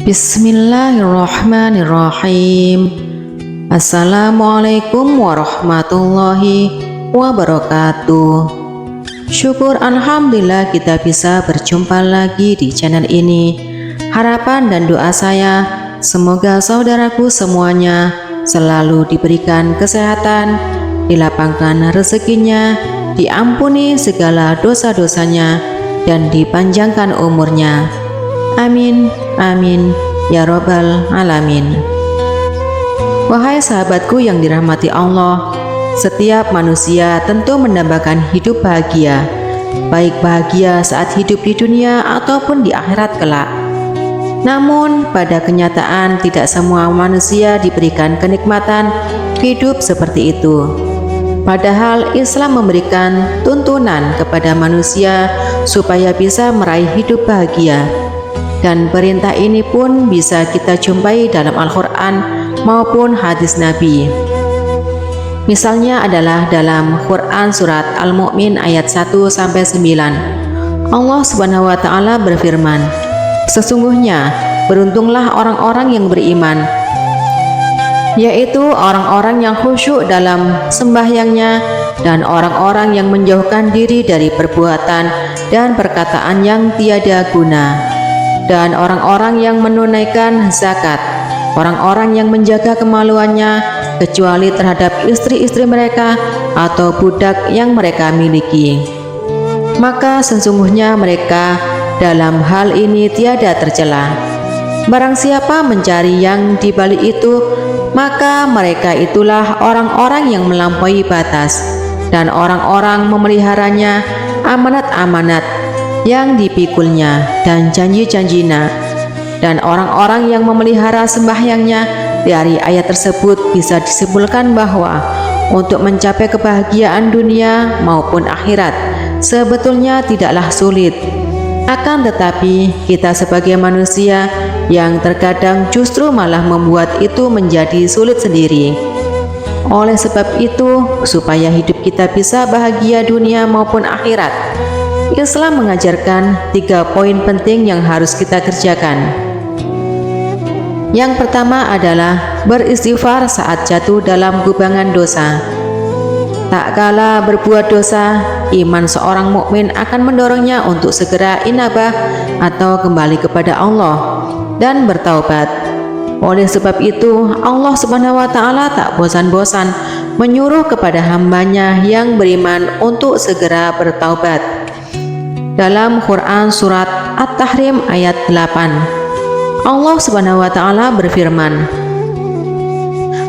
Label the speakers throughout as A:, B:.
A: Bismillahirrahmanirrahim. Assalamualaikum warahmatullahi wabarakatuh. Syukur alhamdulillah kita bisa berjumpa lagi di channel ini. Harapan dan doa saya semoga saudaraku semuanya selalu diberikan kesehatan, dilapangkan rezekinya, diampuni segala dosa-dosanya, dan dipanjangkan umurnya. Amin, amin, ya robbal alamin. Wahai sahabatku yang dirahmati Allah, setiap manusia tentu mendambakan hidup bahagia, baik bahagia saat hidup di dunia ataupun di akhirat kelak. Namun pada kenyataan tidak semua manusia diberikan kenikmatan hidup seperti itu. Padahal Islam memberikan tuntunan kepada manusia supaya bisa meraih hidup bahagia. Dan perintah ini pun bisa kita jumpai dalam Al-Quran maupun hadis Nabi. Misalnya adalah dalam Quran surat Al-Mu'min ayat 1-9. Allah Subhanahu wa Ta'ala berfirman, "Sesungguhnya beruntunglah orang-orang yang beriman, yaitu orang-orang yang khusyuk dalam sembahyangnya dan orang-orang yang menjauhkan diri dari perbuatan dan perkataan yang tiada guna, dan orang-orang yang menunaikan zakat, orang-orang yang menjaga kemaluannya kecuali terhadap istri-istri mereka atau budak yang mereka miliki. Maka sesungguhnya mereka dalam hal ini tiada tercela. Barang siapa mencari yang di balik itu, maka mereka itulah orang-orang yang melampaui batas, dan orang-orang memeliharanya amanat-amanat yang dipikulnya dan janji-janjinya, dan orang-orang yang memelihara sembahyangnya." Dari ayat tersebut bisa disimpulkan bahwa untuk mencapai kebahagiaan dunia maupun akhirat sebetulnya tidaklah sulit. Akan tetapi kita sebagai manusia yang terkadang justru malah membuat itu menjadi sulit sendiri. Oleh sebab itu, supaya hidup kita bisa bahagia dunia maupun akhirat, Islam mengajarkan 3 poin penting yang harus kita kerjakan. Yang pertama adalah beristighfar saat jatuh dalam kubangan dosa. Tak kala berbuat dosa, iman seorang mukmin akan mendorongnya untuk segera inabah atau kembali kepada Allah dan bertaubat. Oleh sebab itu, Allah Subhanahu wa Ta'ala tak bosan-bosan menyuruh kepada hambanya yang beriman untuk segera bertaubat. Dalam Quran surat At-Tahrim ayat 8, Allah Subhanahu wa Ta'ala berfirman,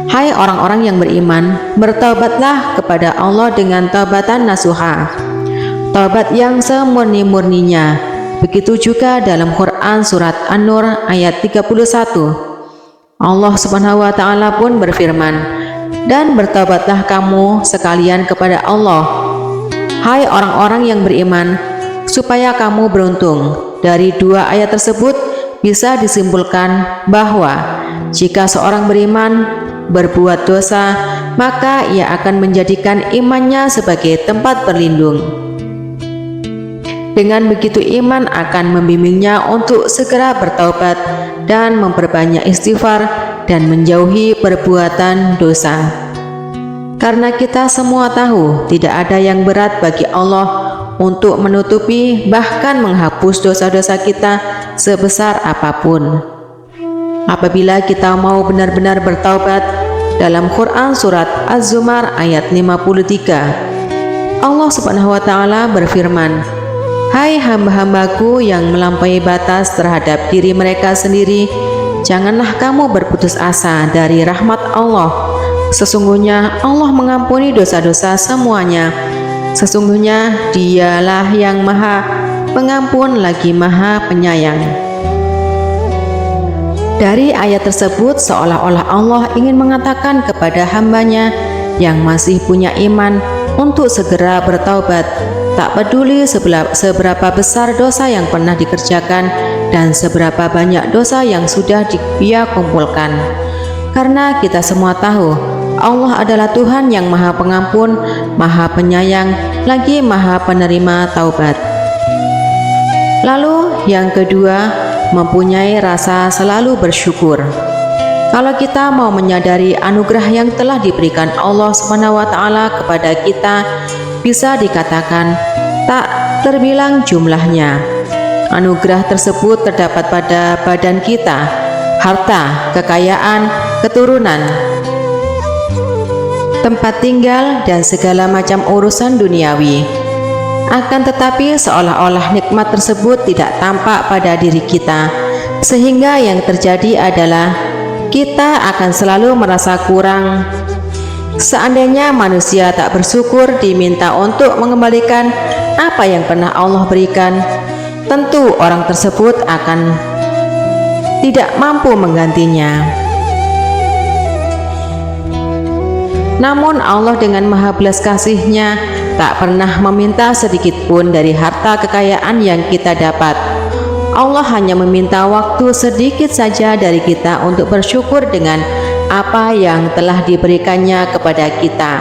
A: "Hai orang-orang yang beriman, bertaubatlah kepada Allah dengan taubatan nasuha, taubat yang semurni-murninya." Begitu juga dalam Quran surat An-Nur ayat 31, Allah Subhanahu wa Ta'ala pun berfirman, "Dan bertaubatlah kamu sekalian kepada Allah, hai orang-orang yang beriman, supaya kamu beruntung." Dari 2 ayat tersebut bisa disimpulkan bahwa jika seorang beriman berbuat dosa, maka ia akan menjadikan imannya sebagai tempat berlindung. Dengan begitu iman akan membimbingnya untuk segera bertaubat dan memperbanyak istighfar dan menjauhi perbuatan dosa. Karena kita semua tahu tidak ada yang berat bagi Allah untuk menutupi bahkan menghapus dosa-dosa kita sebesar apapun. Apabila kita mau benar-benar bertaubat, dalam Quran surat Az-Zumar ayat 53, Allah Subhanahu wa Ta'ala berfirman, "Hai hamba-hambaku yang melampaui batas terhadap diri mereka sendiri, janganlah kamu berputus asa dari rahmat Allah. Sesungguhnya Allah mengampuni dosa-dosa semuanya. Sesungguhnya Dialah yang Maha Pengampun lagi Maha Penyayang." Dari ayat tersebut seolah-olah Allah ingin mengatakan kepada hambanya yang masih punya iman untuk segera bertaubat, tak peduli seberapa besar dosa yang pernah dikerjakan dan seberapa banyak dosa yang sudah dia kumpulkan. Karena kita semua tahu Allah adalah Tuhan yang Maha Pengampun, Maha Penyayang, lagi Maha Penerima taubat. Lalu yang kedua, mempunyai rasa selalu bersyukur. Kalau kita mau menyadari anugerah yang telah diberikan Allah SWT kepada kita, bisa dikatakan tak terbilang jumlahnya. Anugerah tersebut terdapat pada badan kita, harta, kekayaan, keturunan, tempat tinggal, dan segala macam urusan duniawi. Akan tetapi seolah-olah nikmat tersebut tidak tampak pada diri kita, sehingga yang terjadi adalah kita akan selalu merasa kurang. Seandainya manusia tak bersyukur diminta untuk mengembalikan apa yang pernah Allah berikan, tentu orang tersebut akan tidak mampu menggantinya. Namun Allah dengan maha belas kasih-Nya tak pernah meminta sedikit pun dari harta kekayaan yang kita dapat. Allah hanya meminta waktu sedikit saja dari kita untuk bersyukur dengan apa yang telah diberikannya kepada kita.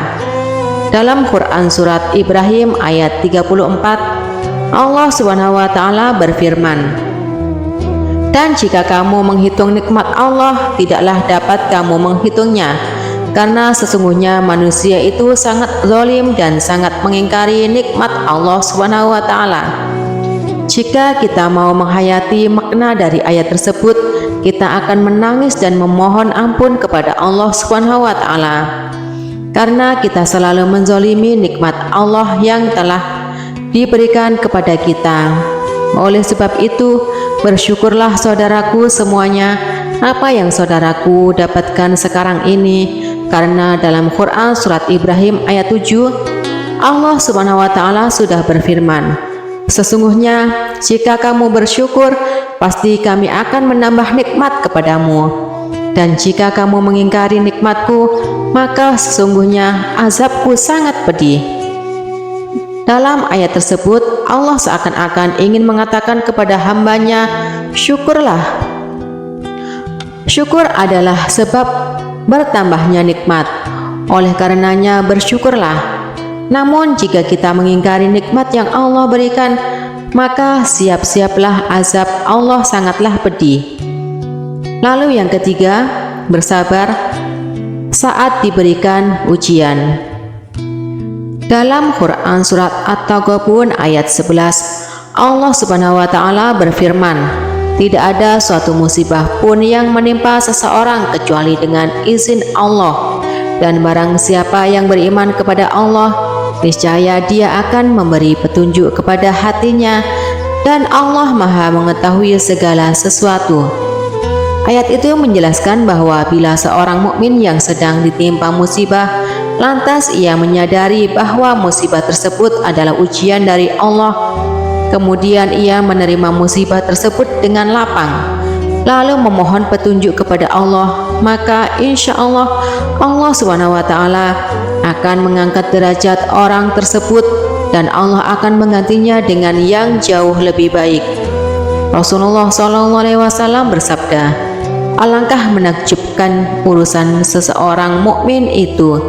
A: Dalam Quran Surat Ibrahim ayat 34, Allah SWT berfirman, "Dan jika kamu menghitung nikmat Allah, tidaklah dapat kamu menghitungnya, karena sesungguhnya manusia itu sangat zalim dan sangat mengingkari nikmat Allah SWT." Jika kita mau menghayati makna dari ayat tersebut, kita akan menangis dan memohon ampun kepada Allah SWT, karena kita selalu menzalimi nikmat Allah yang telah diberikan kepada kita. Oleh sebab itu, bersyukurlah saudaraku semuanya apa yang saudaraku dapatkan sekarang ini, karena dalam Quran Surat Ibrahim ayat 7, Allah SWT sudah berfirman, "Sesungguhnya jika kamu bersyukur, pasti kami akan menambah nikmat kepadamu. Dan jika kamu mengingkari nikmatku, maka sesungguhnya azabku sangat pedih." Dalam ayat tersebut, Allah seakan-akan ingin mengatakan kepada hambanya, syukurlah. Syukur adalah sebab bertambahnya nikmat. Oleh karenanya bersyukurlah. Namun jika kita mengingkari nikmat yang Allah berikan, maka siap-siaplah azab Allah sangatlah pedih. Lalu yang ketiga, bersabar saat diberikan ujian. Dalam Quran Surat At-Taghabun ayat 11, Allah Subhanahu wa Ta'ala berfirman, "Tidak ada suatu musibah pun yang menimpa seseorang kecuali dengan izin Allah, dan barang siapa yang beriman kepada Allah, niscaya dia akan memberi petunjuk kepada hatinya, dan Allah Maha mengetahui segala sesuatu." Ayat itu menjelaskan bahwa bila seorang mukmin yang sedang ditimpa musibah, lantas ia menyadari bahwa musibah tersebut adalah ujian dari Allah, kemudian ia menerima musibah tersebut dengan lapang, lalu memohon petunjuk kepada Allah, maka insya Allah Allah SWT akan mengangkat derajat orang tersebut dan Allah akan menggantinya dengan yang jauh lebih baik. Rasulullah SAW bersabda, "Alangkah menakjubkan urusan seseorang mukmin itu,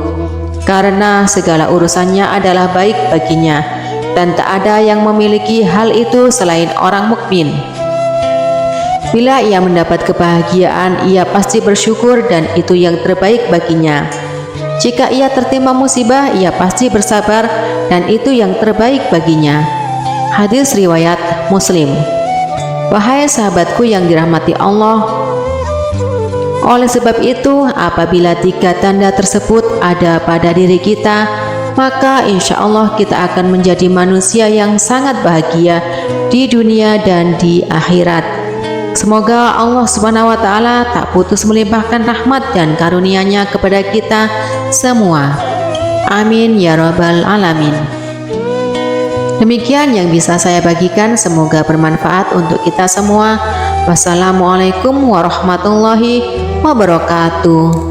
A: karena segala urusannya adalah baik baginya, dan tak ada yang memiliki hal itu selain orang mukmin. Bila ia mendapat kebahagiaan, ia pasti bersyukur dan itu yang terbaik baginya. Jika ia tertimpa musibah, ia pasti bersabar dan itu yang terbaik baginya." Hadis riwayat Muslim. Wahai sahabatku yang dirahmati Allah, oleh sebab itu, apabila tiga tanda tersebut ada pada diri kita, maka insya Allah kita akan menjadi manusia yang sangat bahagia di dunia dan di akhirat. Semoga Allah Subhanahu wa Ta'ala tak putus melimpahkan rahmat dan karunia-Nya kepada kita semua. Amin ya rabbal alamin. Demikian yang bisa saya bagikan, semoga bermanfaat untuk kita semua. Wassalamualaikum warahmatullahi wabarakatuh.